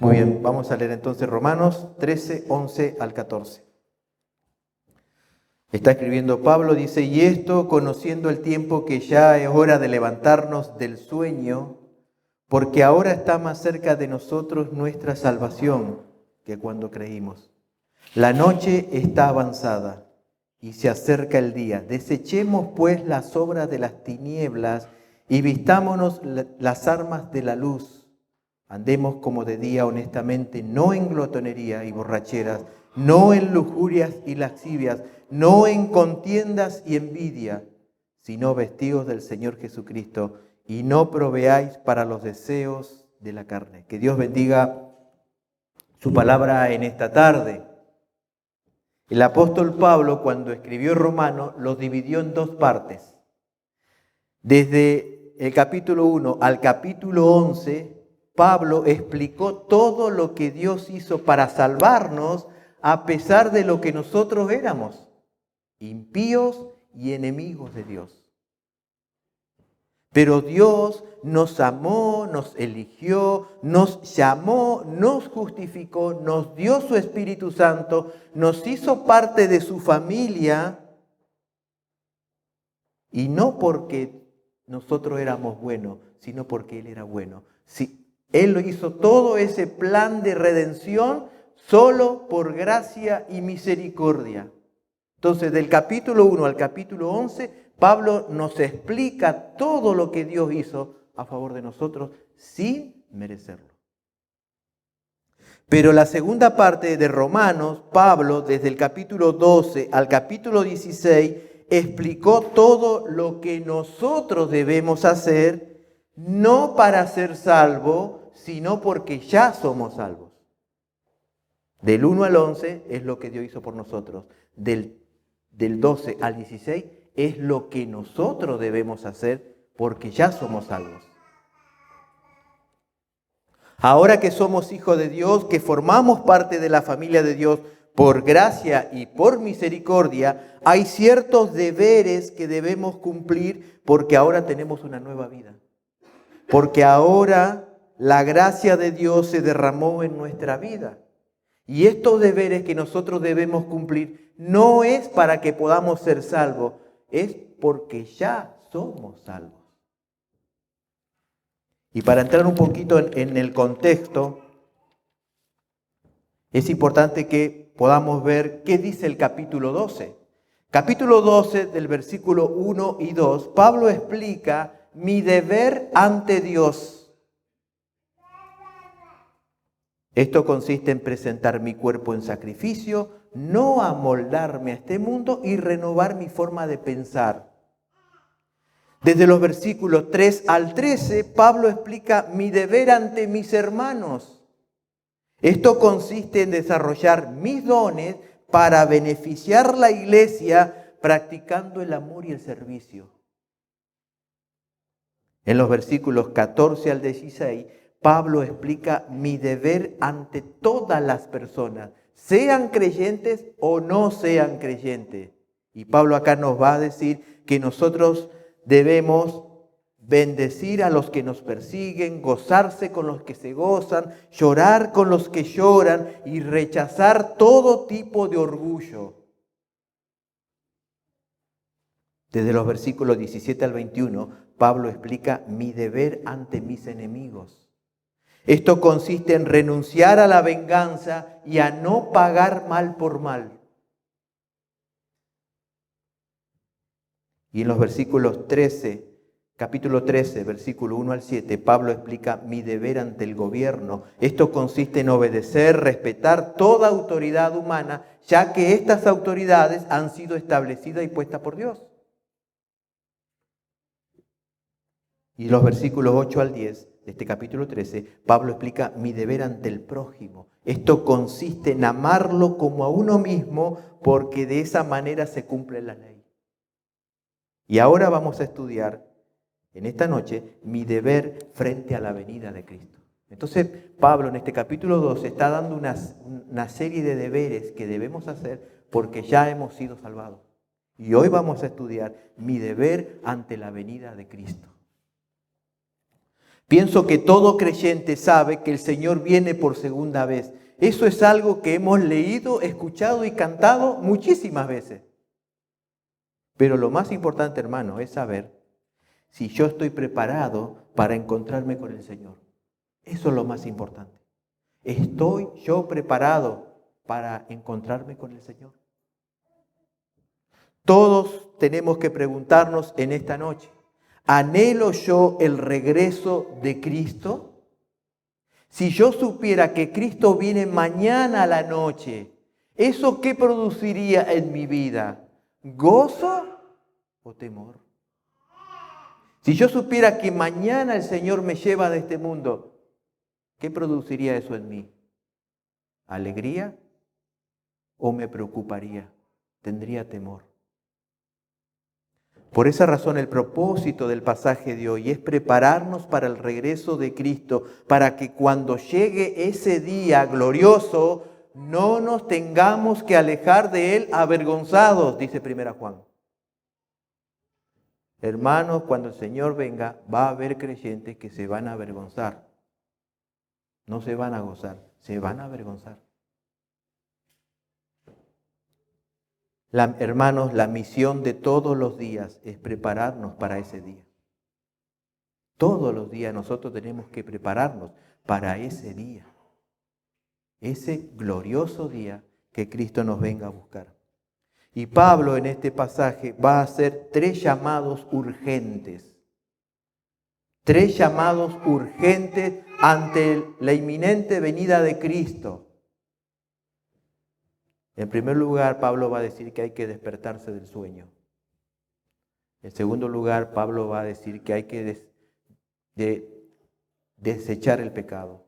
Muy bien, vamos a leer entonces Romanos 13, 11 al 14. Está escribiendo Pablo, dice, y esto conociendo el tiempo que ya es hora de levantarnos del sueño, porque ahora está más cerca de nosotros nuestra salvación que cuando creímos. La noche está avanzada y se acerca el día. Desechemos pues las obras de las tinieblas y vistámonos las armas de la luz. Andemos como de día honestamente, no en glotonería y borracheras, no en lujurias y lascivias, no en contiendas y envidia, sino vestidos del Señor Jesucristo, y no proveáis para los deseos de la carne. Que Dios bendiga su palabra en esta tarde. El apóstol Pablo, cuando escribió Romanos, lo dividió en dos partes. Desde el capítulo 1 al capítulo 11, Pablo explicó todo lo que Dios hizo para salvarnos a pesar de lo que nosotros éramos, impíos y enemigos de Dios. Pero Dios nos amó, nos eligió, nos llamó, nos justificó, nos dio su Espíritu Santo, nos hizo parte de su familia, y no porque nosotros éramos buenos, sino porque Él era bueno. Sí, Él lo hizo todo ese plan de redención solo por gracia y misericordia. Entonces, del capítulo 1 al capítulo 11, Pablo nos explica todo lo que Dios hizo a favor de nosotros sin merecerlo. Pero la segunda parte de Romanos, Pablo, desde el capítulo 12 al capítulo 16, explicó todo lo que nosotros debemos hacer, no para ser salvos, sino porque ya somos salvos. Del 1 al 11 es lo que Dios hizo por nosotros. Del 12 al 16 es lo que nosotros debemos hacer porque ya somos salvos. Ahora que somos hijos de Dios, que formamos parte de la familia de Dios por gracia y por misericordia, hay ciertos deberes que debemos cumplir porque ahora tenemos una nueva vida. Porque ahora la gracia de Dios se derramó en nuestra vida. Y estos deberes que nosotros debemos cumplir no es para que podamos ser salvos, es porque ya somos salvos. Y para entrar un poquito en el contexto, es importante que podamos ver qué dice el capítulo 12. Capítulo 12 del versículo 1 y 2, Pablo explica mi deber ante Dios. Esto consiste en presentar mi cuerpo en sacrificio, no amoldarme a este mundo y renovar mi forma de pensar. Desde los versículos 3 al 13, Pablo explica mi deber ante mis hermanos. Esto consiste en desarrollar mis dones para beneficiar la iglesia practicando el amor y el servicio. En los versículos 14 al 16, Pablo explica mi deber ante todas las personas, sean creyentes o no sean creyentes. Y Pablo acá nos va a decir que nosotros debemos bendecir a los que nos persiguen, gozarse con los que se gozan, llorar con los que lloran y rechazar todo tipo de orgullo. Desde los versículos 17 al 21, Pablo explica mi deber ante mis enemigos. Esto consiste en renunciar a la venganza y a no pagar mal por mal. Y en los versículos 13, capítulo 13, versículo 1 al 7, Pablo explica mi deber ante el gobierno. Esto consiste en obedecer, respetar toda autoridad humana, ya que estas autoridades han sido establecidas y puestas por Dios. Y los versículos 8 al 10 de este capítulo 13, Pablo explica mi deber ante el prójimo. Esto consiste en amarlo como a uno mismo, porque de esa manera se cumple la ley. Y ahora vamos a estudiar en esta noche mi deber frente a la venida de Cristo. Entonces, Pablo en este capítulo 12 está dando una serie de deberes que debemos hacer porque ya hemos sido salvados. Y hoy vamos a estudiar mi deber ante la venida de Cristo. Pienso que todo creyente sabe que el Señor viene por segunda vez. Eso es algo que hemos leído, escuchado y cantado muchísimas veces. Pero lo más importante, hermano, es saber si yo estoy preparado para encontrarme con el Señor. Eso es lo más importante. ¿Estoy yo preparado para encontrarme con el Señor? Todos tenemos que preguntarnos en esta noche, ¿anhelo yo el regreso de Cristo? Si yo supiera que Cristo viene mañana a la noche, ¿eso qué produciría en mi vida? ¿Gozo o temor? Si yo supiera que mañana el Señor me lleva de este mundo, ¿qué produciría eso en mí? ¿Alegría o me preocuparía? ¿Tendría temor? Por esa razón el propósito del pasaje de hoy es prepararnos para el regreso de Cristo, para que cuando llegue ese día glorioso no nos tengamos que alejar de Él avergonzados, dice 1 Juan. Hermanos, cuando el Señor venga va a haber creyentes que se van a avergonzar. No se van a gozar, se van a avergonzar. Hermanos, la misión de todos los días es prepararnos para ese día. Todos los días nosotros tenemos que prepararnos para ese día. Ese glorioso día que Cristo nos venga a buscar. Y Pablo en este pasaje va a hacer 3 llamados urgentes. 3 llamados urgentes ante la inminente venida de Cristo. En primer lugar, Pablo va a decir que hay que despertarse del sueño. En segundo lugar, Pablo va a decir que hay que desechar el pecado.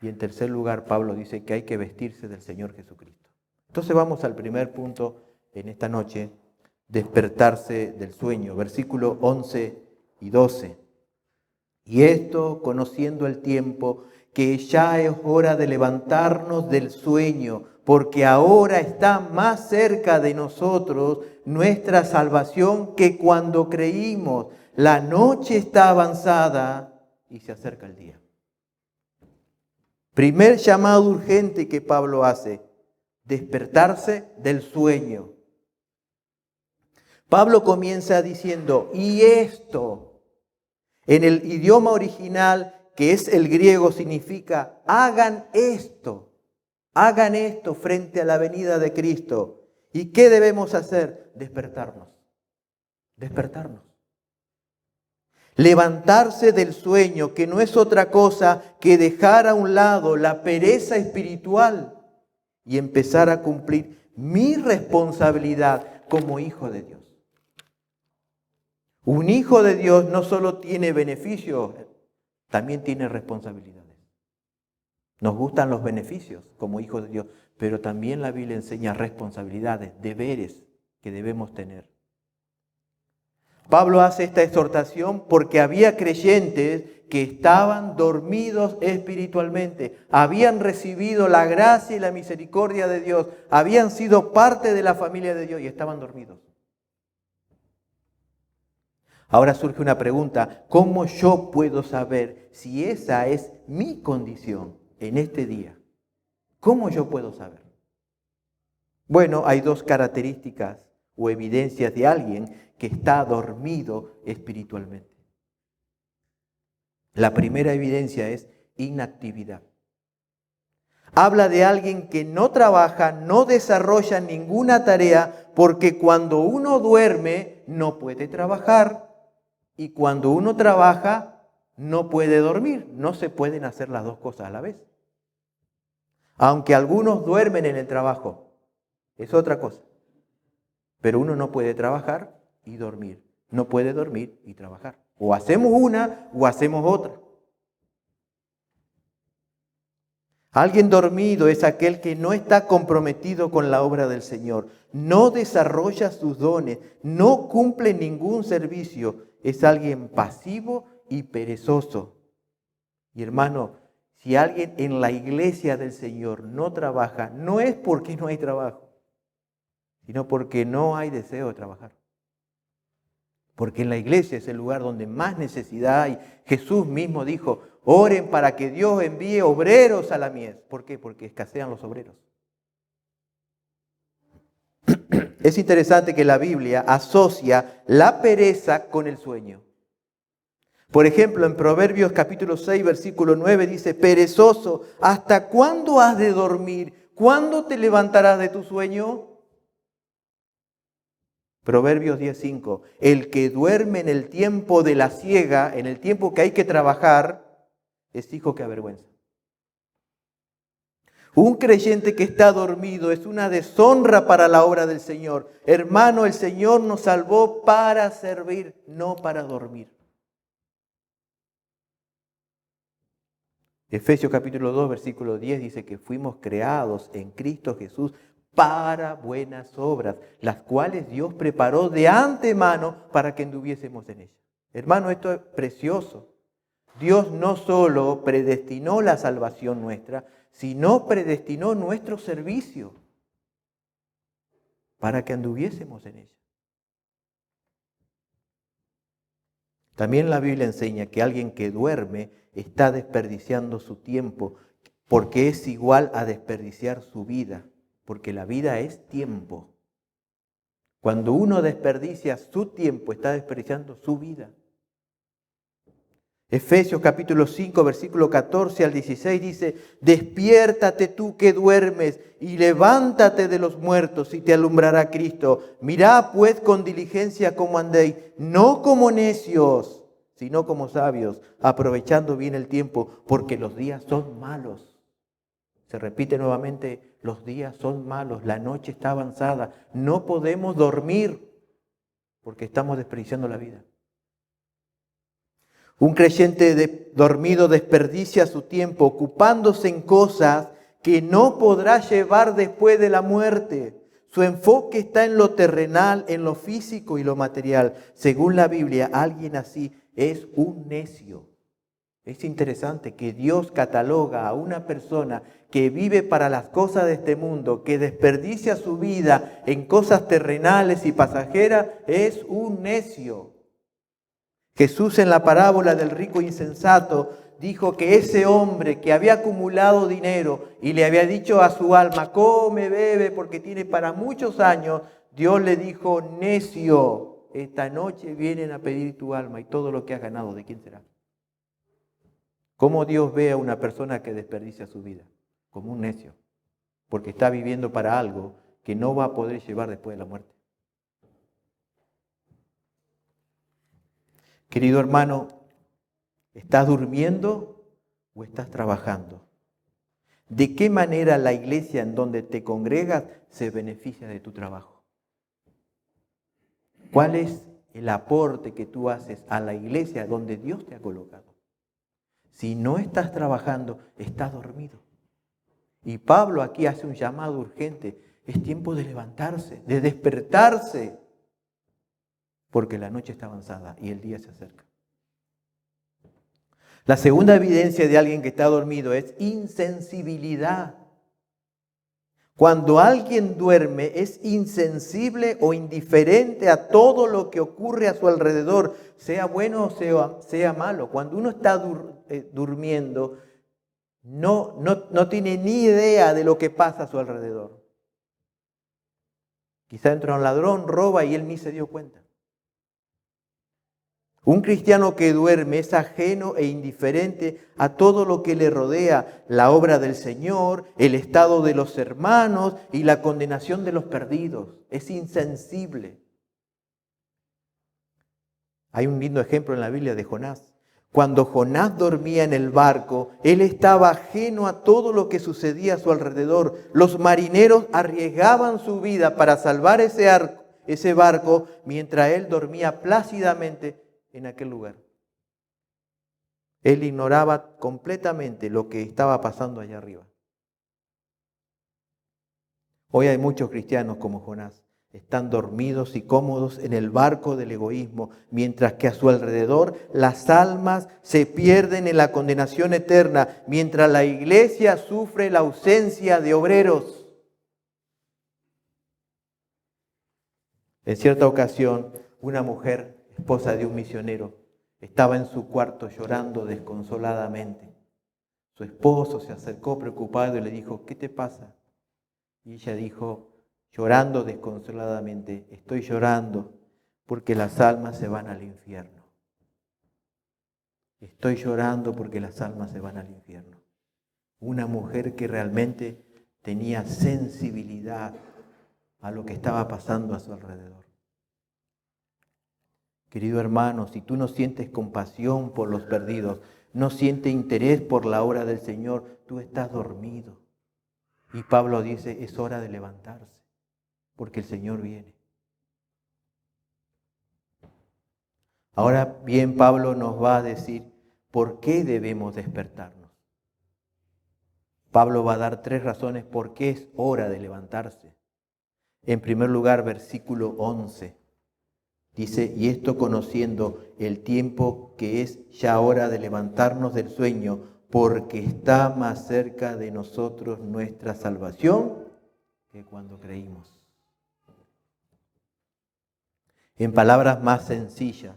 Y en tercer lugar, Pablo dice que hay que vestirse del Señor Jesucristo. Entonces vamos al primer punto en esta noche, despertarse del sueño. Versículos 11 y 12. Y esto, conociendo el tiempo, que ya es hora de levantarnos del sueño, porque ahora está más cerca de nosotros nuestra salvación que cuando creímos. La noche está avanzada y se acerca el día. Primer llamado urgente que Pablo hace, despertarse del sueño. Pablo comienza diciendo, y esto, en el idioma original, que es el griego, significa, hagan esto frente a la venida de Cristo. ¿Y qué debemos hacer? Despertarnos. Levantarse del sueño, que no es otra cosa que dejar a un lado la pereza espiritual y empezar a cumplir mi responsabilidad como hijo de Dios. Un hijo de Dios no solo tiene beneficios, también tiene responsabilidades. Nos gustan los beneficios como hijos de Dios, pero también la Biblia enseña responsabilidades, deberes que debemos tener. Pablo hace esta exhortación porque había creyentes que estaban dormidos espiritualmente, habían recibido la gracia y la misericordia de Dios, habían sido parte de la familia de Dios y estaban dormidos. Ahora surge una pregunta, ¿cómo yo puedo saber si esa es mi condición en este día? ¿Cómo yo puedo saber? Bueno, hay 2 características o evidencias de alguien que está dormido espiritualmente. La primera evidencia es inactividad. Habla de alguien que no trabaja, no desarrolla ninguna tarea, porque cuando uno duerme no puede trabajar y cuando uno trabaja no puede dormir. No se pueden hacer las 2 cosas a la vez. Aunque algunos duermen en el trabajo, es otra cosa. Pero uno no puede trabajar y dormir. No puede dormir y trabajar. O hacemos una o hacemos otra. Alguien dormido es aquel que no está comprometido con la obra del Señor. No desarrolla sus dones. No cumple ningún servicio. Es alguien pasivo y perezoso. Y hermano, si alguien en la iglesia del Señor no trabaja, no es porque no hay trabajo, sino porque no hay deseo de trabajar. Porque en la iglesia es el lugar donde más necesidad hay. Jesús mismo dijo, oren para que Dios envíe obreros a la mies. ¿Por qué? Porque escasean los obreros. Es interesante que la Biblia asocia la pereza con el sueño. Por ejemplo, en Proverbios capítulo 6, versículo 9 dice, perezoso, ¿hasta cuándo has de dormir? ¿Cuándo te levantarás de tu sueño? Proverbios 10:5, el que duerme en el tiempo de la siega, en el tiempo que hay que trabajar, es hijo que avergüenza. Un creyente que está dormido es una deshonra para la obra del Señor. Hermano, el Señor nos salvó para servir, no para dormir. Efesios capítulo 2, versículo 10 dice que fuimos creados en Cristo Jesús para buenas obras, las cuales Dios preparó de antemano para que anduviésemos en ellas. Hermano, esto es precioso. Dios no solo predestinó la salvación nuestra, sino predestinó nuestro servicio para que anduviésemos en ella. También la Biblia enseña que alguien que duerme está desperdiciando su tiempo, porque es igual a desperdiciar su vida, porque la vida es tiempo. Cuando uno desperdicia su tiempo, está desperdiciando su vida. Efesios capítulo 5, versículo 14 al 16 dice, despiértate tú que duermes y levántate de los muertos y te alumbrará Cristo. Mirá pues con diligencia cómo andéis, no como necios, sino como sabios, aprovechando bien el tiempo, porque los días son malos. Se repite nuevamente, los días son malos, la noche está avanzada, no podemos dormir porque estamos desperdiciando la vida. Un creyente dormido desperdicia su tiempo ocupándose en cosas que no podrá llevar después de la muerte. Su enfoque está en lo terrenal, en lo físico y lo material. Según la Biblia, alguien así es un necio. Es interesante que Dios cataloga a una persona que vive para las cosas de este mundo, que desperdicia su vida en cosas terrenales y pasajeras, es un necio. Jesús en la parábola del rico insensato dijo que ese hombre que había acumulado dinero y le había dicho a su alma, come, bebe, porque tiene para muchos años, Dios le dijo, necio, esta noche vienen a pedir tu alma y todo lo que has ganado, ¿de quién será? ¿Cómo Dios ve a una persona que desperdicia su vida? Como un necio, porque está viviendo para algo que no va a poder llevar después de la muerte. Querido hermano, ¿estás durmiendo o estás trabajando? ¿De qué manera la iglesia en donde te congregas se beneficia de tu trabajo? ¿Cuál es el aporte que tú haces a la iglesia donde Dios te ha colocado? Si no estás trabajando, estás dormido. Y Pablo aquí hace un llamado urgente. Es tiempo de levantarse, de despertarse. Porque la noche está avanzada y el día se acerca. La segunda evidencia de alguien que está dormido es insensibilidad. Cuando alguien duerme es insensible o indiferente a todo lo que ocurre a su alrededor, sea bueno o sea malo. Cuando uno está durmiendo, no tiene ni idea de lo que pasa a su alrededor. Quizá entra un ladrón, roba y él ni se dio cuenta. Un cristiano que duerme es ajeno e indiferente a todo lo que le rodea, la obra del Señor, el estado de los hermanos y la condenación de los perdidos. Es insensible. Hay un lindo ejemplo en la Biblia de Jonás. Cuando Jonás dormía en el barco, él estaba ajeno a todo lo que sucedía a su alrededor. Los marineros arriesgaban su vida para salvar ese barco mientras él dormía plácidamente en aquel lugar. Él ignoraba completamente lo que estaba pasando allá arriba. Hoy hay muchos cristianos como Jonás. Están dormidos y cómodos en el barco del egoísmo, mientras que a su alrededor las almas se pierden en la condenación eterna, mientras la iglesia sufre la ausencia de obreros. En cierta ocasión, una mujer esposa de un misionero, estaba en su cuarto llorando desconsoladamente. Su esposo se acercó preocupado y le dijo, ¿qué te pasa? Y ella dijo, llorando desconsoladamente, estoy llorando porque las almas se van al infierno. Estoy llorando porque las almas se van al infierno. Una mujer que realmente tenía sensibilidad a lo que estaba pasando a su alrededor. Querido hermano, si tú no sientes compasión por los perdidos, no sientes interés por la obra del Señor, tú estás dormido. Y Pablo dice, es hora de levantarse, porque el Señor viene. Ahora bien, Pablo nos va a decir por qué debemos despertarnos. Pablo va a dar 3 razones por qué es hora de levantarse. En primer lugar, versículo 11. Dice, y esto conociendo el tiempo que es ya hora de levantarnos del sueño, porque está más cerca de nosotros nuestra salvación que cuando creímos. En palabras más sencillas,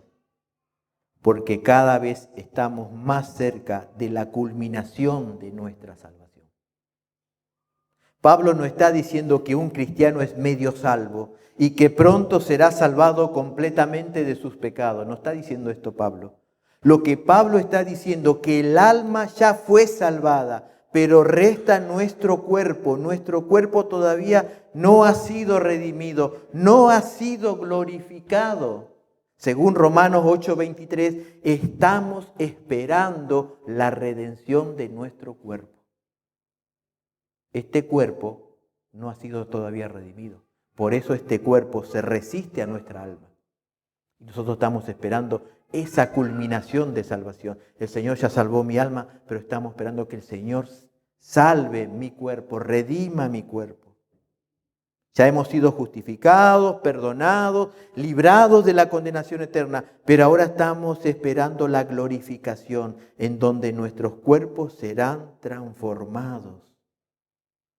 porque cada vez estamos más cerca de la culminación de nuestra salvación. Pablo no está diciendo que un cristiano es medio salvo y que pronto será salvado completamente de sus pecados. No está diciendo esto Pablo. Lo que Pablo está diciendo que el alma ya fue salvada, pero resta nuestro cuerpo. Nuestro cuerpo todavía no ha sido redimido, no ha sido glorificado. Según Romanos 8:23, estamos esperando la redención de nuestro cuerpo. Este cuerpo no ha sido todavía redimido. Por eso este cuerpo se resiste a nuestra alma. Y nosotros estamos esperando esa culminación de salvación. El Señor ya salvó mi alma, pero estamos esperando que el Señor salve mi cuerpo, redima mi cuerpo. Ya hemos sido justificados, perdonados, librados de la condenación eterna, pero ahora estamos esperando la glorificación en donde nuestros cuerpos serán transformados.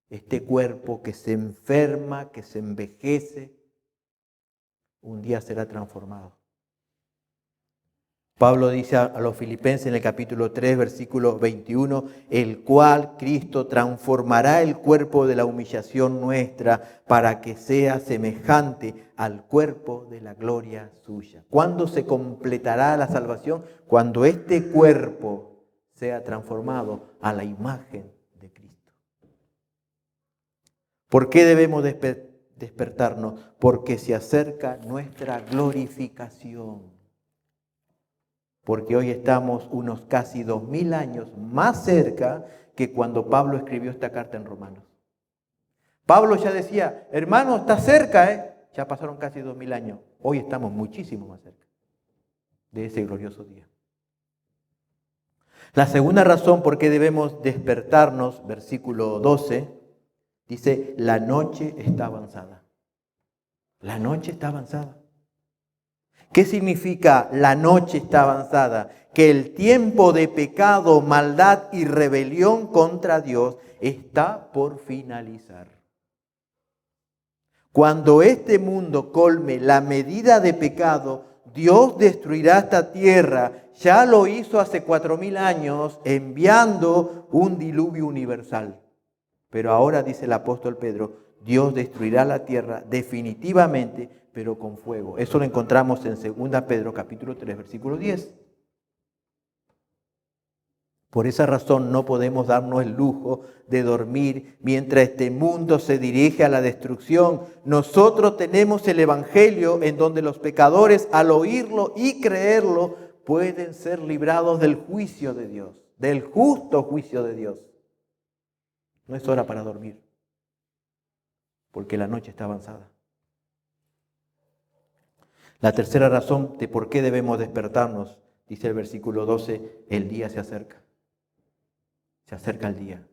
Este cuerpo que se enferma, que se envejece, un día será transformado. Pablo dice a los filipenses en el capítulo 3, versículo 21, el cual Cristo transformará el cuerpo de la humillación nuestra para que sea semejante al cuerpo de la gloria suya. ¿Cuándo se completará la salvación? Cuando este cuerpo sea transformado a la imagen de Cristo. ¿Por qué debemos despertarnos? Porque se acerca nuestra glorificación. Porque hoy estamos unos casi 2000 años más cerca que cuando Pablo escribió esta carta en Romanos. Pablo ya decía, hermano, está cerca, Ya pasaron casi 2000 años. Hoy estamos muchísimo más cerca de ese glorioso día. La segunda razón por qué debemos despertarnos, versículo 12, dice, la noche está avanzada. La noche está avanzada. ¿Qué significa la noche está avanzada? Que el tiempo de pecado, maldad y rebelión contra Dios está por finalizar. Cuando este mundo colme la medida de pecado, Dios destruirá esta tierra. Ya lo hizo hace 4000 años enviando un diluvio universal. Pero ahora, dice el apóstol Pedro, Dios destruirá la tierra definitivamente, pero con fuego. Eso lo encontramos en 2 Pedro capítulo 3, versículo 10. Por esa razón no podemos darnos el lujo de dormir mientras este mundo se dirige a la destrucción. Nosotros tenemos el Evangelio en donde los pecadores, al oírlo y creerlo, pueden ser librados del juicio de Dios, del justo juicio de Dios. No es hora para dormir, porque la noche está avanzada. La tercera razón de por qué debemos despertarnos, dice el versículo 12, el día se acerca. Se acerca el día.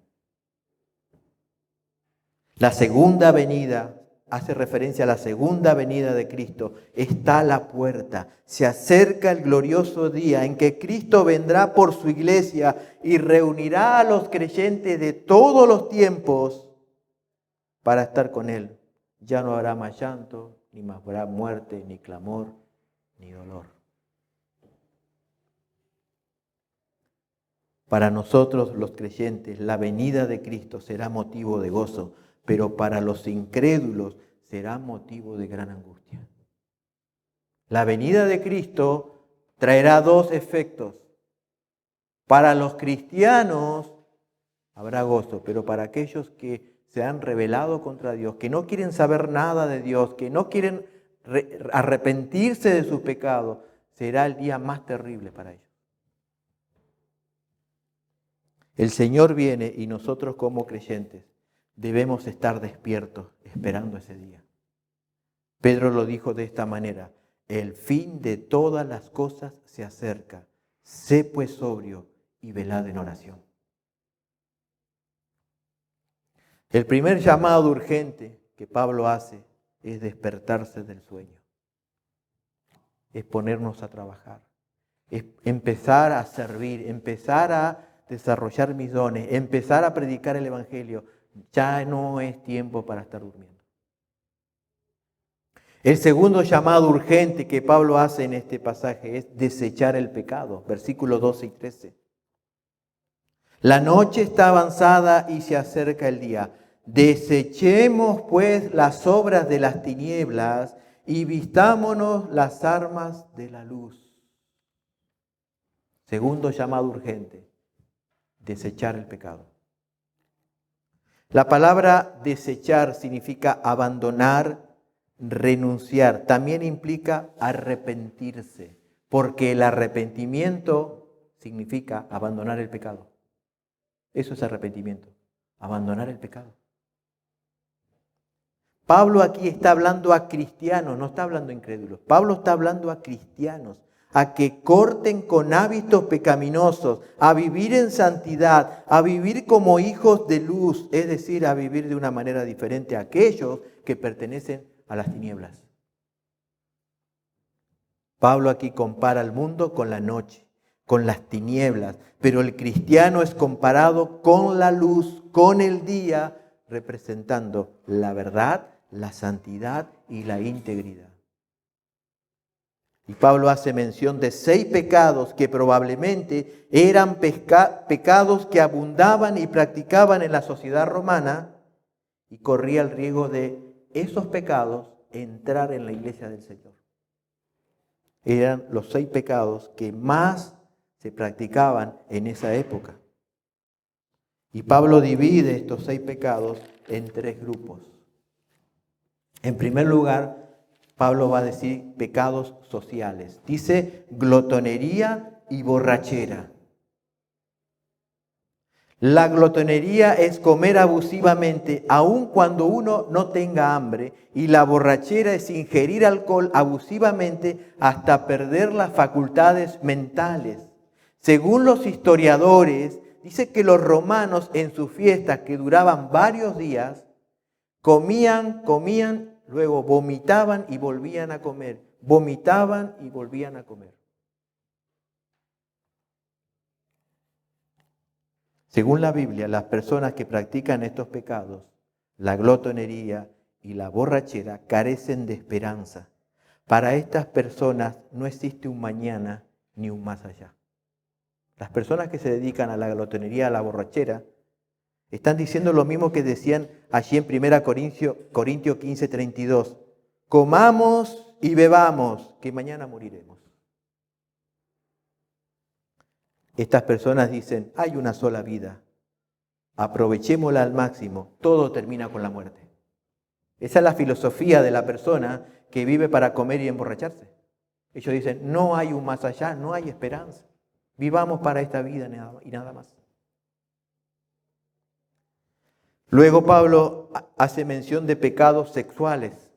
La segunda venida, hace referencia a la segunda venida de Cristo, está a la puerta. Se acerca el glorioso día en que Cristo vendrá por su iglesia y reunirá a los creyentes de todos los tiempos para estar con Él. Ya no habrá más llanto, ni más habrá muerte, ni clamor, ni dolor. Para nosotros los creyentes, la venida de Cristo será motivo de gozo, pero para los incrédulos será motivo de gran angustia. La venida de Cristo traerá dos efectos. Para los cristianos habrá gozo, pero para aquellos que se han rebelado contra Dios, que no quieren saber nada de Dios, que no quieren arrepentirse de sus pecados, será el día más terrible para ellos. El Señor viene y nosotros como creyentes debemos estar despiertos esperando ese día. Pedro lo dijo de esta manera: el fin de todas las cosas se acerca. Sé pues sobrio y velad en oración. El primer llamado urgente que Pablo hace es despertarse del sueño. Es ponernos a trabajar. Es empezar a servir, empezar a desarrollar mis dones, empezar a predicar el Evangelio. Ya no es tiempo para estar durmiendo. El segundo llamado urgente que Pablo hace en este pasaje es desechar el pecado. Versículos 12 y 13. La noche está avanzada y se acerca el día. Desechemos pues las obras de las tinieblas y vistámonos las armas de la luz. Segundo llamado urgente, desechar el pecado. La palabra desechar significa abandonar, renunciar. También implica arrepentirse, porque el arrepentimiento significa abandonar el pecado. Eso es arrepentimiento, abandonar el pecado. Pablo aquí está hablando a cristianos, no está hablando a incrédulos. Pablo está hablando a cristianos, a que corten con hábitos pecaminosos, a vivir en santidad, a vivir como hijos de luz, es decir, a vivir de una manera diferente a aquellos que pertenecen a las tinieblas. Pablo aquí compara al mundo con la noche, con las tinieblas, pero el cristiano es comparado con la luz, con el día, representando la verdad, la santidad y la integridad. Y Pablo hace mención de 6 pecados que probablemente eran pecados que abundaban y practicaban en la sociedad romana, y corría el riesgo de esos pecados entrar en la iglesia del Señor. Eran los 6 pecados que más se practicaban en esa época. Y Pablo divide estos 6 pecados en 3 grupos. En primer lugar, Pablo va a decir pecados sociales. Dice glotonería y borrachera. La glotonería es comer abusivamente aun cuando uno no tenga hambre, y la borrachera es ingerir alcohol abusivamente hasta perder las facultades mentales. Según los historiadores, dice que los romanos en sus fiestas, que duraban varios días, comían, luego vomitaban y volvían a comer. Vomitaban y volvían a comer. Según la Biblia, las personas que practican estos pecados, la glotonería y la borrachera, carecen de esperanza. Para estas personas no existe un mañana ni un más allá. Las personas que se dedican a la glotonería, a la borrachera, están diciendo lo mismo que decían allí en 1 Corintios 15:32. Comamos y bebamos, que mañana moriremos. Estas personas dicen, hay una sola vida, aprovechémosla al máximo, todo termina con la muerte. Esa es la filosofía de la persona que vive para comer y emborracharse. Ellos dicen, no hay un más allá, no hay esperanza. Vivamos para esta vida y nada más. Luego Pablo hace mención de pecados sexuales.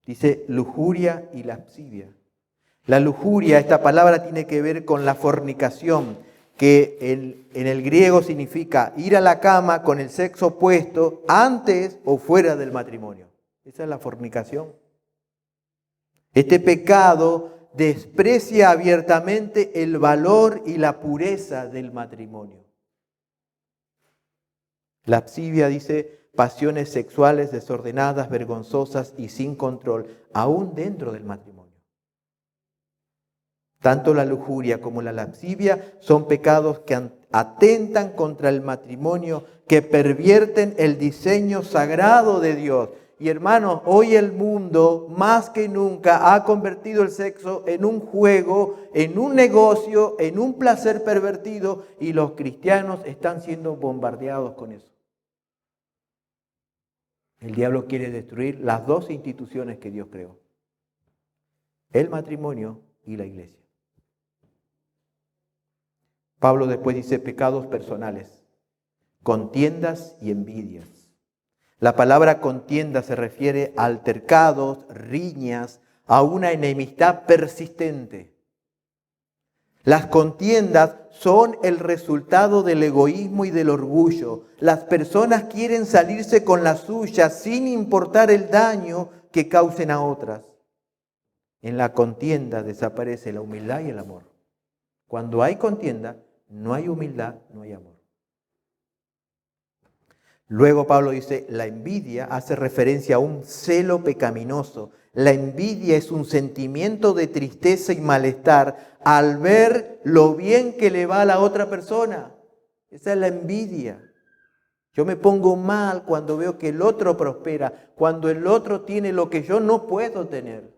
Dice lujuria y lascivia. La lujuria, esta palabra tiene que ver con la fornicación, que en el griego significa ir a la cama con el sexo opuesto antes o fuera del matrimonio. Esa es la fornicación. Este pecado desprecia abiertamente el valor y la pureza del matrimonio. Lascivia dice pasiones sexuales desordenadas, vergonzosas y sin control, aún dentro del matrimonio. Tanto la lujuria como la lascivia son pecados que atentan contra el matrimonio, que pervierten el diseño sagrado de Dios. Y hermanos, hoy el mundo más que nunca ha convertido el sexo en un juego, en un negocio, en un placer pervertido, y los cristianos están siendo bombardeados con eso. El diablo quiere destruir las dos instituciones que Dios creó: el matrimonio y la iglesia. Pablo después dice pecados personales, contiendas y envidias. La palabra contienda se refiere a altercados, riñas, a una enemistad persistente. Las contiendas son el resultado del egoísmo y del orgullo. Las personas quieren salirse con la suya sin importar el daño que causen a otras. En la contienda desaparece la humildad y el amor. Cuando hay contienda, no hay humildad, no hay amor. Luego Pablo dice, la envidia hace referencia a un celo pecaminoso. La envidia es un sentimiento de tristeza y malestar al ver lo bien que le va a la otra persona. Esa es la envidia. Yo me pongo mal cuando veo que el otro prospera, cuando el otro tiene lo que yo no puedo tener.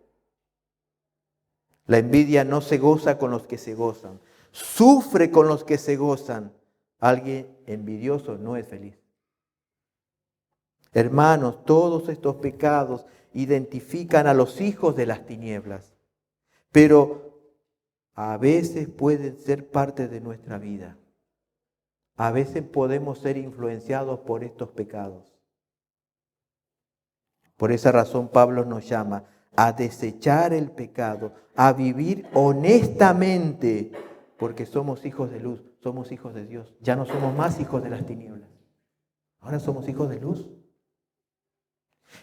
La envidia no se goza con los que se gozan, sufre con los que se gozan. Alguien envidioso no es feliz. Hermanos, todos estos pecados identifican a los hijos de las tinieblas, pero a veces pueden ser parte de nuestra vida. A veces podemos ser influenciados por estos pecados. Por esa razón Pablo nos llama a desechar el pecado, a vivir honestamente, porque somos hijos de luz, somos hijos de Dios. Ya no somos más hijos de las tinieblas. Ahora somos hijos de luz.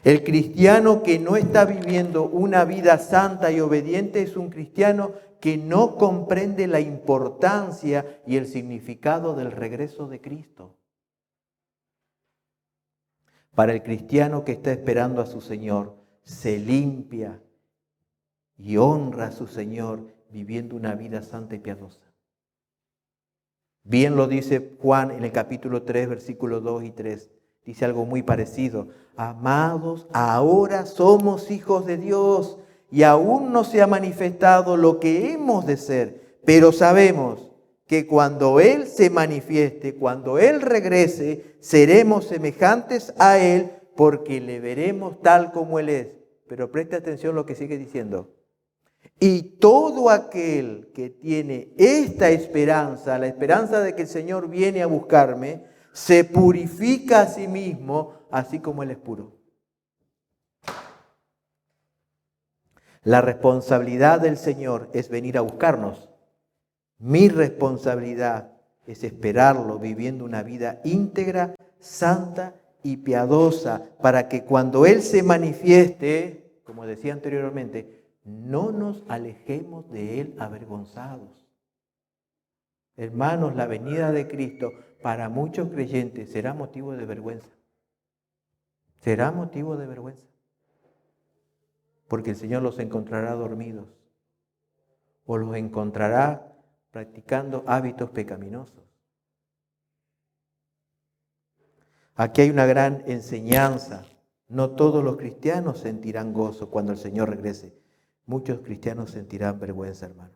El cristiano que no está viviendo una vida santa y obediente es un cristiano que no comprende la importancia y el significado del regreso de Cristo. Para el cristiano que está esperando a su Señor, se limpia y honra a su Señor viviendo una vida santa y piadosa. Bien lo dice Juan en el capítulo 3, versículos 2 y 3. Dice algo muy parecido. Amados, ahora somos hijos de Dios y aún no se ha manifestado lo que hemos de ser, pero sabemos que cuando Él se manifieste, cuando Él regrese, seremos semejantes a Él porque le veremos tal como Él es. Pero preste atención a lo que sigue diciendo. Y todo aquel que tiene esta esperanza, la esperanza de que el Señor viene a buscarme, se purifica a sí mismo, así como Él es puro. La responsabilidad del Señor es venir a buscarnos. Mi responsabilidad es esperarlo viviendo una vida íntegra, santa y piadosa, para que cuando Él se manifieste, como decía anteriormente, no nos alejemos de Él avergonzados. Hermanos, la venida de Cristo para muchos creyentes será motivo de vergüenza. Será motivo de vergüenza. Porque el Señor los encontrará dormidos o los encontrará practicando hábitos pecaminosos. Aquí hay una gran enseñanza. No todos los cristianos sentirán gozo cuando el Señor regrese. Muchos cristianos sentirán vergüenza, hermano,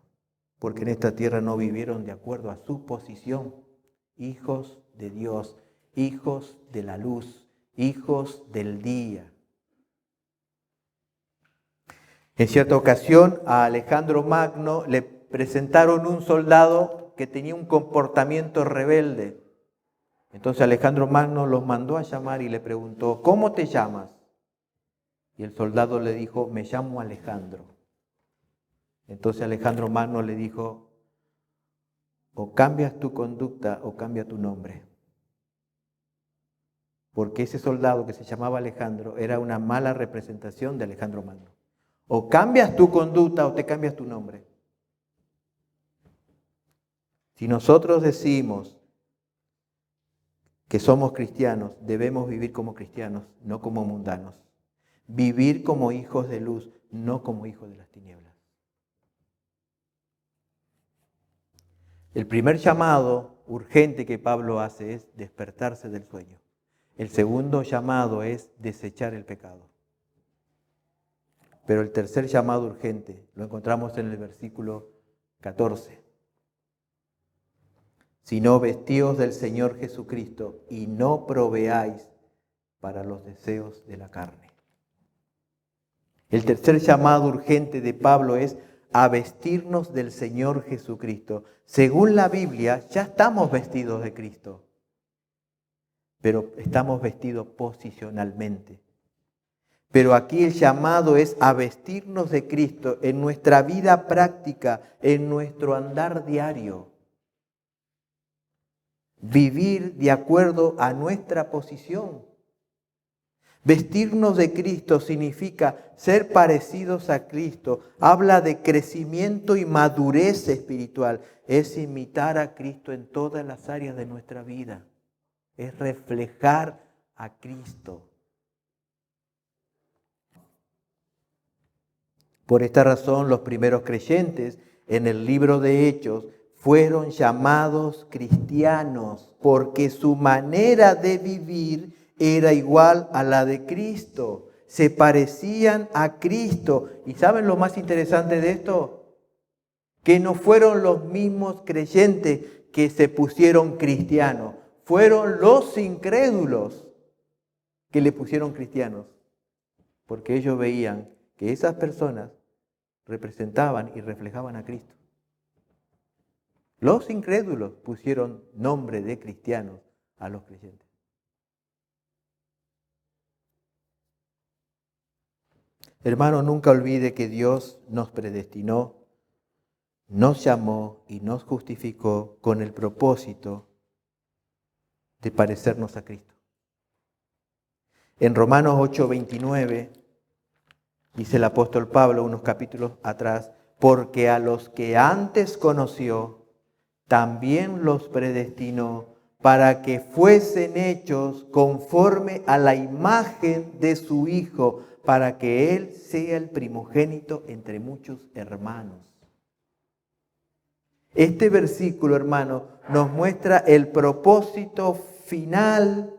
porque en esta tierra no vivieron de acuerdo a su posición. Hijos de Dios, hijos de la luz, hijos del día. En cierta ocasión a Alejandro Magno le presentaron un soldado que tenía un comportamiento rebelde. Entonces Alejandro Magno los mandó a llamar y le preguntó, ¿cómo te llamas? Y el soldado le dijo, me llamo Alejandro. Entonces Alejandro Magno le dijo, o cambias tu conducta o cambia tu nombre. Porque ese soldado que se llamaba Alejandro era una mala representación de Alejandro Magno. O cambias tu conducta o te cambias tu nombre. Si nosotros decimos que somos cristianos, debemos vivir como cristianos, no como mundanos. Vivir como hijos de luz, no como hijos de las tinieblas. El primer llamado urgente que Pablo hace es despertarse del sueño. El segundo llamado es desechar el pecado. Pero el tercer llamado urgente lo encontramos en el versículo 14. Sino vestíos del Señor Jesucristo y no proveáis para los deseos de la carne. El tercer llamado urgente de Pablo es a vestirnos del Señor Jesucristo. Según la Biblia, ya estamos vestidos de Cristo, pero estamos vestidos posicionalmente. Pero aquí el llamado es a vestirnos de Cristo en nuestra vida práctica, en nuestro andar diario. Vivir de acuerdo a nuestra posición. Vestirnos de Cristo significa ser parecidos a Cristo. Habla de crecimiento y madurez espiritual. Es imitar a Cristo en todas las áreas de nuestra vida. Es reflejar a Cristo. Por esta razón, los primeros creyentes en el libro de Hechos fueron llamados cristianos, porque su manera de vivir era igual a la de Cristo. Se parecían a Cristo. ¿Y saben lo más interesante de esto? Que no fueron los mismos creyentes que se pusieron cristianos. Fueron los incrédulos que le pusieron cristianos. Porque ellos veían que esas personas representaban y reflejaban a Cristo. Los incrédulos pusieron nombre de cristianos a los creyentes. Hermano, nunca olvide que Dios nos predestinó, nos llamó y nos justificó con el propósito de parecernos a Cristo. En Romanos 8:29 dice el apóstol Pablo unos capítulos atrás, porque a los que antes conoció, también los predestinó para que fuesen hechos conforme a la imagen de su Hijo, para que Él sea el primogénito entre muchos hermanos. Este versículo, hermano, nos muestra el propósito final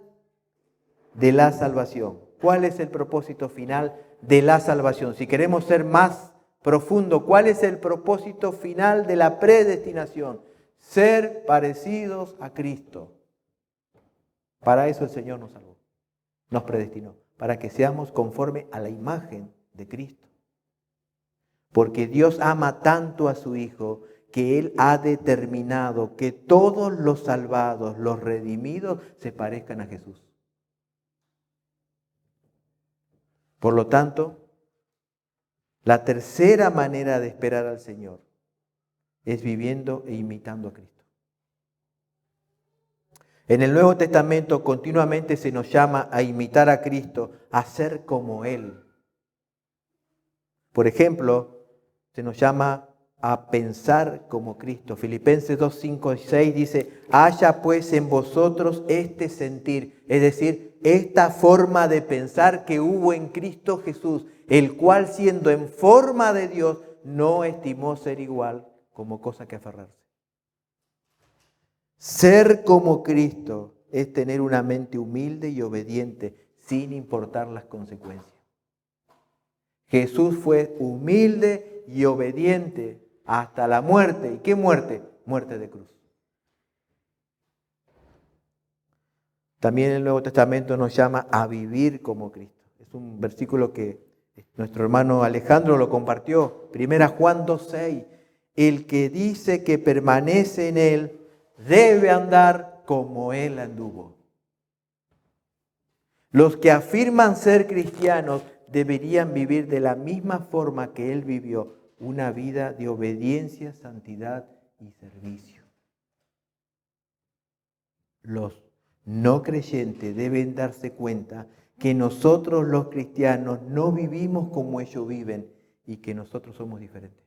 de la salvación. ¿Cuál es el propósito final de la salvación? Si queremos ser más profundo, ¿cuál es el propósito final de la predestinación? Ser parecidos a Cristo. Para eso el Señor nos salvó, nos predestinó, para que seamos conforme a la imagen de Cristo. Porque Dios ama tanto a su Hijo que Él ha determinado que todos los salvados, los redimidos, se parezcan a Jesús. Por lo tanto, la tercera manera de esperar al Señor es viviendo e imitando a Cristo. En el Nuevo Testamento continuamente se nos llama a imitar a Cristo, a ser como Él. Por ejemplo, se nos llama a pensar como Cristo. Filipenses 2, 5 y 6 dice, haya pues en vosotros este sentir, es decir, esta forma de pensar que hubo en Cristo Jesús, el cual siendo en forma de Dios, no estimó ser igual como cosa que aferrarse. Ser como Cristo es tener una mente humilde y obediente sin importar las consecuencias. Jesús fue humilde y obediente hasta la muerte. ¿Y qué muerte? Muerte de cruz. También el Nuevo Testamento nos llama a vivir como Cristo. Es un versículo que nuestro hermano Alejandro lo compartió. 1 Juan 2:6. El que dice que permanece en Él debe andar como Él anduvo. Los que afirman ser cristianos deberían vivir de la misma forma que Él vivió, una vida de obediencia, santidad y servicio. Los no creyentes deben darse cuenta que nosotros los cristianos no vivimos como ellos viven y que nosotros somos diferentes.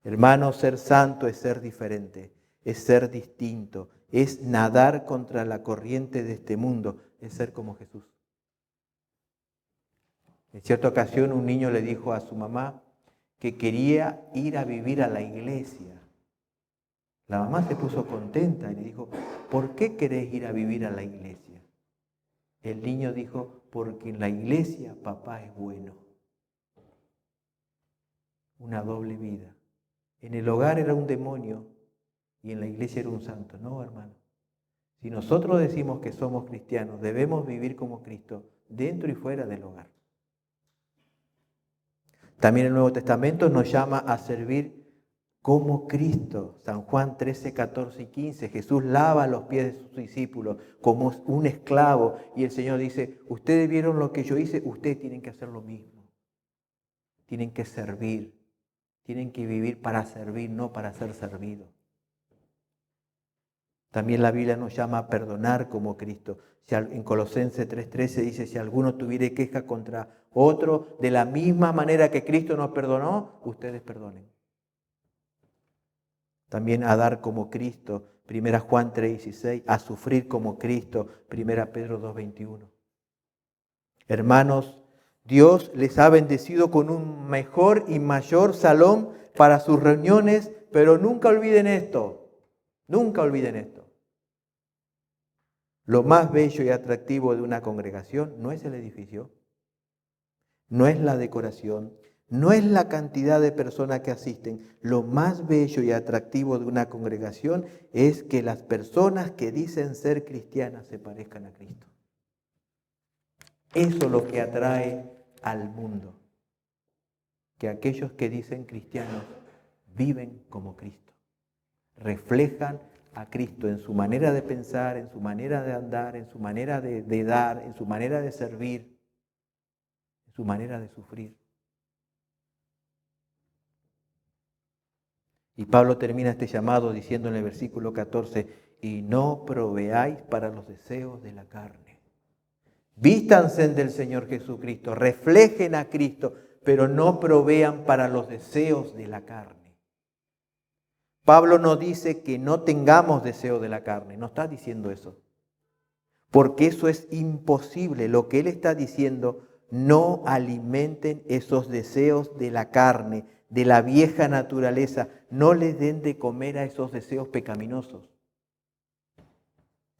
Hermanos, ser santo es ser diferente, es ser distinto, es nadar contra la corriente de este mundo, es ser como Jesús. En cierta ocasión un niño le dijo a su mamá que quería ir a vivir a la iglesia. La mamá se puso contenta y le dijo, ¿por qué querés ir a vivir a la iglesia? El niño dijo, porque en la iglesia papá es bueno. Una doble vida. En el hogar era un demonio y en la iglesia era un santo. No, hermano. Si nosotros decimos que somos cristianos, debemos vivir como Cristo dentro y fuera del hogar. También el Nuevo Testamento nos llama a servir como Cristo. San Juan 13, 14 y 15. Jesús lava los pies de sus discípulos como un esclavo. Y el Señor dice, ustedes vieron lo que yo hice, ustedes tienen que hacer lo mismo. Tienen que servir. Tienen que vivir para servir, no para ser servidos. También la Biblia nos llama a perdonar como Cristo. En Colosenses 3:13 dice, si alguno tuviere queja contra otro, de la misma manera que Cristo nos perdonó, ustedes perdonen. También a dar como Cristo, 1 Juan 3:16, a sufrir como Cristo, 1 Pedro 2:21. Hermanos, Dios les ha bendecido con un mejor y mayor salón para sus reuniones, pero nunca olviden esto, nunca olviden esto. Lo más bello y atractivo de una congregación no es el edificio, no es la decoración, no es la cantidad de personas que asisten. Lo más bello y atractivo de una congregación es que las personas que dicen ser cristianas se parezcan a Cristo. Eso es lo que atrae al mundo, que aquellos que dicen cristianos viven como Cristo, reflejan a Cristo en su manera de pensar, en su manera de andar, en su manera de dar, en su manera de servir, en su manera de sufrir. Y Pablo termina este llamado diciendo en el versículo 14, y no proveáis para los deseos de la carne. Vístanse del Señor Jesucristo, reflejen a Cristo, pero no provean para los deseos de la carne. Pablo no dice que no tengamos deseo de la carne, no está diciendo eso. Porque eso es imposible. Lo que él está diciendo, no alimenten esos deseos de la carne, de la vieja naturaleza. No les den de comer a esos deseos pecaminosos.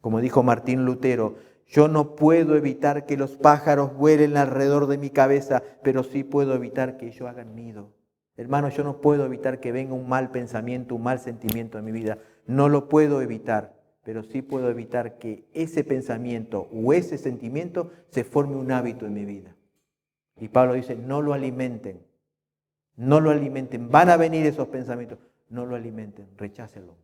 Como dijo Martín Lutero, yo no puedo evitar que los pájaros vuelen alrededor de mi cabeza, pero sí puedo evitar que ellos hagan nido. Hermano, yo no puedo evitar que venga un mal pensamiento, un mal sentimiento en mi vida. No lo puedo evitar, pero sí puedo evitar que ese pensamiento o ese sentimiento se forme un hábito en mi vida. Y Pablo dice, no lo alimenten. No lo alimenten. Van a venir esos pensamientos. No lo alimenten, rechácenlo.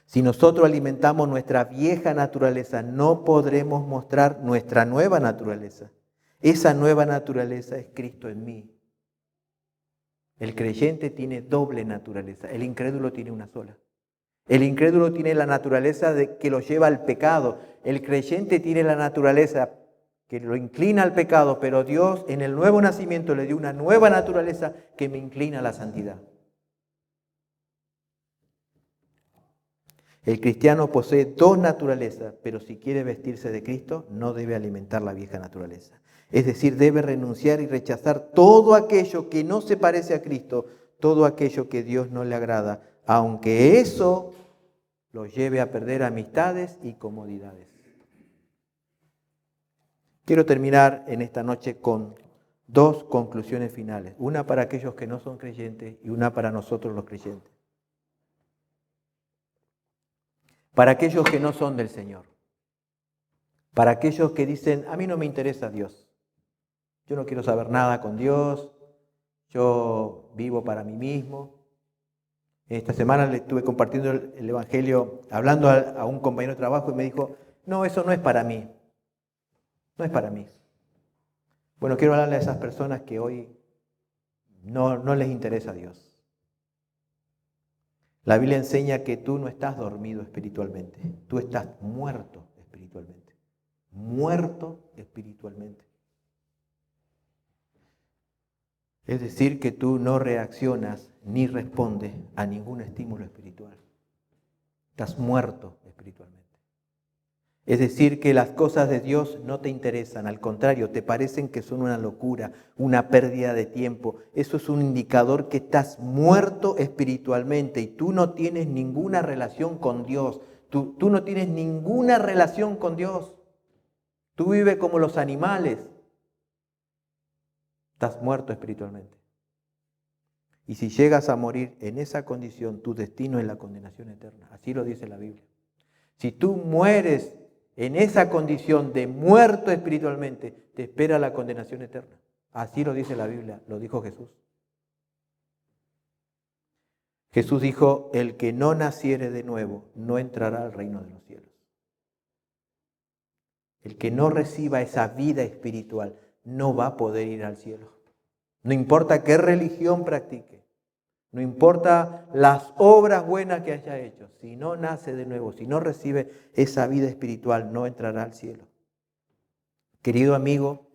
Si nosotros alimentamos nuestra vieja naturaleza, no podremos mostrar nuestra nueva naturaleza. Esa nueva naturaleza es Cristo en mí. El creyente tiene doble naturaleza, el incrédulo tiene una sola. El incrédulo tiene la naturaleza que lo lleva al pecado. El creyente tiene la naturaleza que lo inclina al pecado, pero Dios en el nuevo nacimiento le dio una nueva naturaleza que me inclina a la santidad. El cristiano posee dos naturalezas, pero si quiere vestirse de Cristo, no debe alimentar la vieja naturaleza. Es decir, debe renunciar y rechazar todo aquello que no se parece a Cristo, todo aquello que Dios no le agrada, aunque eso lo lleve a perder amistades y comodidades. Quiero terminar en esta noche con dos conclusiones finales, una para aquellos que no son creyentes y una para nosotros los creyentes. Para aquellos que no son del Señor, para aquellos que dicen, a mí no me interesa Dios, yo no quiero saber nada con Dios, yo vivo para mí mismo. Esta semana le estuve compartiendo el Evangelio, hablando a un compañero de trabajo y me dijo, no, eso no es para mí, no es para mí. Bueno, quiero hablarle a esas personas que hoy no les interesa Dios. La Biblia enseña que tú no estás dormido espiritualmente, tú estás muerto espiritualmente. Muerto espiritualmente. Es decir, que tú no reaccionas ni respondes a ningún estímulo espiritual. Estás muerto espiritualmente. Es decir, que las cosas de Dios no te interesan, al contrario, te parecen que son una locura, una pérdida de tiempo. Eso es un indicador que estás muerto espiritualmente y tú no tienes ninguna relación con Dios. Tú no tienes ninguna relación con Dios. Tú vives como los animales. Estás muerto espiritualmente. Y si llegas a morir en esa condición, tu destino es la condenación eterna. Así lo dice la Biblia. Si tú mueres en esa condición de muerto espiritualmente, te espera la condenación eterna. Así lo dice la Biblia, lo dijo Jesús. Jesús dijo, el que no naciere de nuevo no entrará al reino de los cielos. El que no reciba esa vida espiritual no va a poder ir al cielo. No importa qué religión practique, no importa las obras buenas que haya hecho, si no nace de nuevo, si no recibe esa vida espiritual, no entrará al cielo. Querido amigo,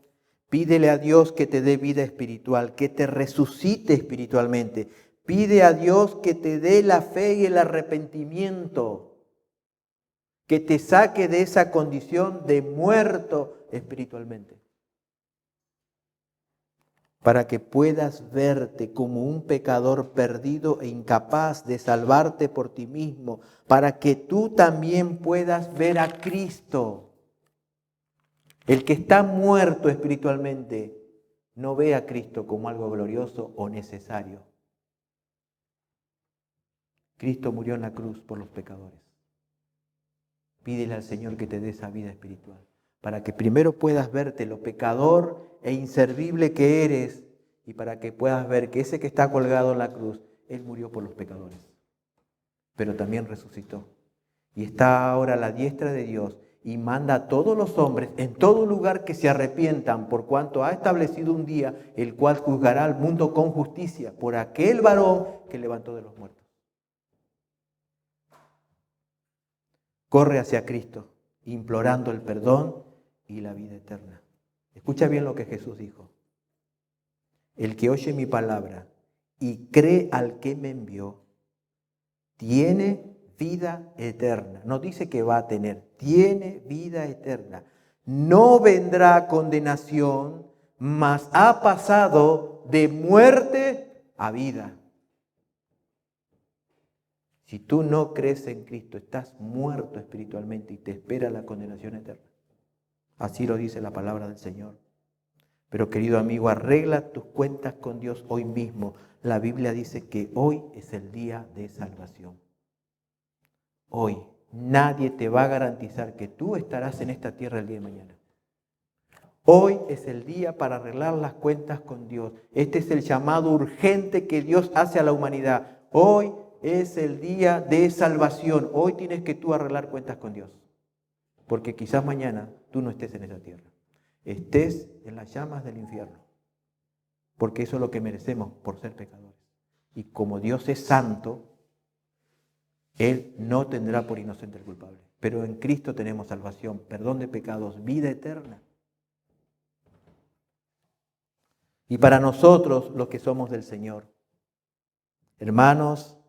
pídele a Dios que te dé vida espiritual, que te resucite espiritualmente. Pide a Dios que te dé la fe y el arrepentimiento, que te saque de esa condición de muerto espiritualmente, para que puedas verte como un pecador perdido e incapaz de salvarte por ti mismo, para que tú también puedas ver a Cristo. El que está muerto espiritualmente no ve a Cristo como algo glorioso o necesario. Cristo murió en la cruz por los pecadores. Pídele al Señor que te dé esa vida espiritual, para que primero puedas verte lo pecador e inservible que eres, y para que puedas ver que ese que está colgado en la cruz, Él murió por los pecadores, pero también resucitó. Y está ahora a la diestra de Dios y manda a todos los hombres en todo lugar que se arrepientan, por cuanto ha establecido un día el cual juzgará al mundo con justicia por aquel varón que levantó de los muertos. Corre hacia Cristo, implorando el perdón y la vida eterna. Escucha bien lo que Jesús dijo. El que oye mi palabra y cree al que me envió, tiene vida eterna. No dice que va a tener, tiene vida eterna. No vendrá a condenación, mas ha pasado de muerte a vida. Si tú no crees en Cristo, estás muerto espiritualmente y te espera la condenación eterna. Así lo dice la palabra del Señor. Pero querido amigo, arregla tus cuentas con Dios hoy mismo. La Biblia dice que hoy es el día de salvación. Hoy nadie te va a garantizar que tú estarás en esta tierra el día de mañana. Hoy es el día para arreglar las cuentas con Dios. Este es el llamado urgente que Dios hace a la humanidad. Hoy es el día de salvación. Hoy tienes que tú arreglar cuentas con Dios. Porque quizás mañana tú no estés en esa tierra. Estés en las llamas del infierno. Porque eso es lo que merecemos por ser pecadores. Y como Dios es santo, Él no tendrá por inocente al culpable. Pero en Cristo tenemos salvación, perdón de pecados, vida eterna. Y para nosotros, los que somos del Señor, hermanos,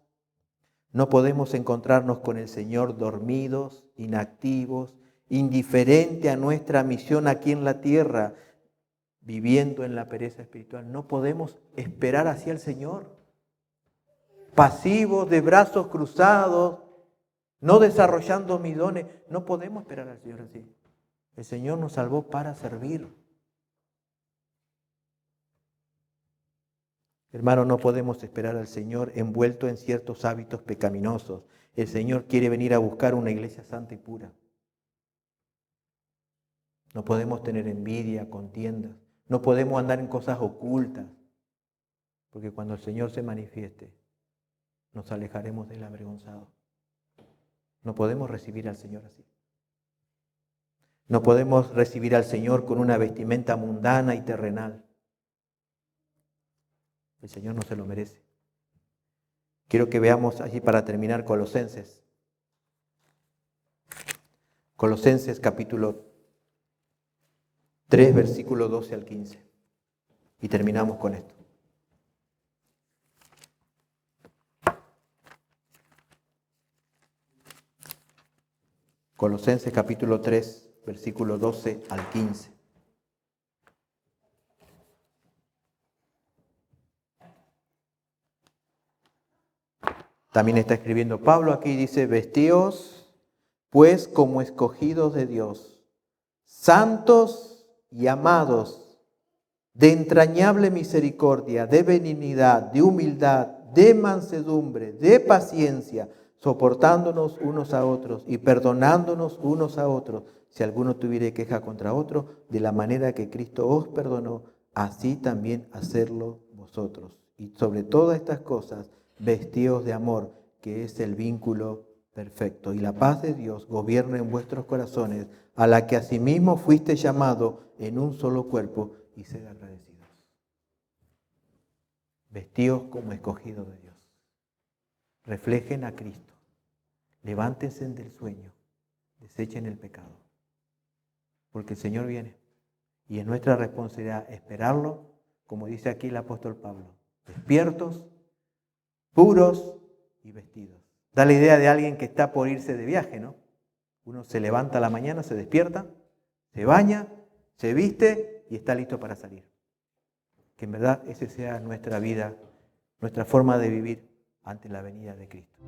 no podemos encontrarnos con el Señor dormidos, inactivos, indiferente a nuestra misión aquí en la tierra, viviendo en la pereza espiritual. No podemos esperar hacia el Señor, pasivos, de brazos cruzados, no desarrollando mis dones. No podemos esperar al Señor así. El Señor nos salvó para servir. Hermano, no podemos esperar al Señor envuelto en ciertos hábitos pecaminosos. El Señor quiere venir a buscar una iglesia santa y pura. No podemos tener envidia, contiendas. No podemos andar en cosas ocultas. Porque cuando el Señor se manifieste, nos alejaremos del avergonzado. No podemos recibir al Señor así. No podemos recibir al Señor con una vestimenta mundana y terrenal. El Señor no se lo merece. Quiero que veamos allí para terminar Colosenses. Colosenses capítulo 3, versículo 12 al 15. Y terminamos con esto. Colosenses capítulo 3, versículo 12 al 15. También está escribiendo Pablo aquí, dice, vestíos pues como escogidos de Dios, santos y amados, de entrañable misericordia, de benignidad, de humildad, de mansedumbre, de paciencia, soportándonos unos a otros y perdonándonos unos a otros, si alguno tuviere queja contra otro, de la manera que Cristo os perdonó, así también hacerlo vosotros. Y sobre todas estas cosas, vestíos de amor, que es el vínculo perfecto. Y la paz de Dios gobierne en vuestros corazones, a la que asimismo fuiste llamado en un solo cuerpo, y sed agradecidos. Vestíos como escogidos de Dios. Reflejen a Cristo. Levántense del sueño. Desechen el pecado. Porque el Señor viene. Y es nuestra responsabilidad esperarlo, como dice aquí el apóstol Pablo. Despiertos, puros y vestidos. Da la idea de alguien que está por irse de viaje, ¿no? Uno se levanta a la mañana, se despierta, se baña, se viste y está listo para salir. Que en verdad esa sea nuestra vida, nuestra forma de vivir ante la venida de Cristo.